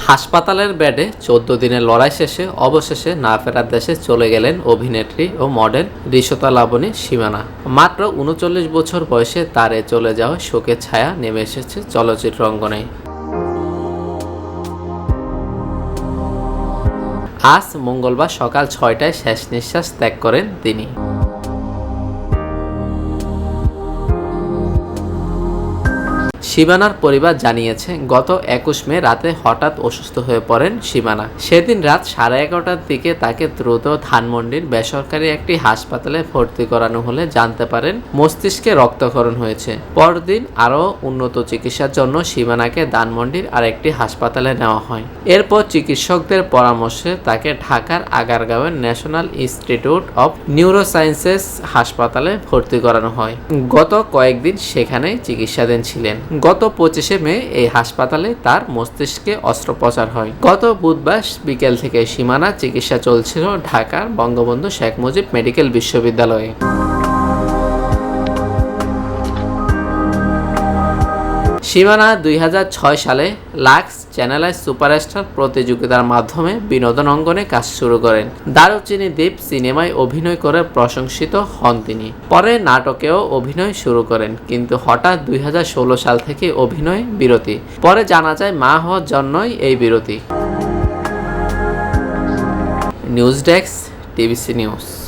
হাসপাতালের বেডে 14 দিনের লড়াই শেষে অবশেষে না ফেরার দেশে চলে গেলেন অভিনেত্রী ও মডেল রিশতা লাবণী সীমানা। মাত্র ৩৯ বছর বয়সে তার চলে যাওয়া শোকের ছায়া নেমে এসেছে চলচ্চিত্র অঙ্গনে। আজ মঙ্গলবার সকাল ৬টায় শেষ নিঃশ্বাস ত্যাগ করেন তিনি। সীমানার পরিবার জানিয়েছে, গত ২১ মে রাতে হঠাৎ অসুস্থ হয়ে পড়েন সীমানা। সেদিন রাত 11:30টার দিকে তাকে দ্রুত ধানমন্ডির বেসরকারি একটি হাসপাতালে ভর্তি করানো হলে জানতে পারেন মস্তিষ্কে রক্তক্ষরণ হয়েছে। পরদিন আরও উন্নত চিকিৎসার জন্য সীমানাকে ধানমন্ডির আরেকটি হাসপাতালে নেওয়া হয়। এরপর চিকিৎসকদের পরামর্শে তাকে ঢাকার আগারগাঁওয়ের ন্যাশনাল ইনস্টিটিউট অব নিউরোসায়েন্সেস হাসপাতালে ভর্তি করানো হয়। গত কয়েকদিন সেখানেই চিকিৎসাধীন ছিলেন। গত 25 মে এই হাসপাতালে তার মস্তিষ্কে অস্ত্রোপচার হয়। গত বুধবার বিকেল থেকে সীমানা চিকিৎসা চলছিল ঢাকার বঙ্গবন্ধু শেখ মুজিব মেডিকেল বিশ্ববিদ্যালয়ে। সীমানা 2006 সালে লাক্স চ্যানেল সুপারস্টার প্রতিযোগিতার মাধ্যমে বিনোদন অঙ্গনে কাজ শুরু করেন। দারুচিনি দ্বীপ সিনেমায় অভিনয় করে প্রশংসিত হন তিনি। পরে নাটকেও অভিনয় শুরু করেন, কিন্তু হঠাৎ 2016 সাল থেকে অভিনয় বিরতি। পরে জানা যায় মা হওয়ার জন্যই এই বিরতি। News desk, TVC news.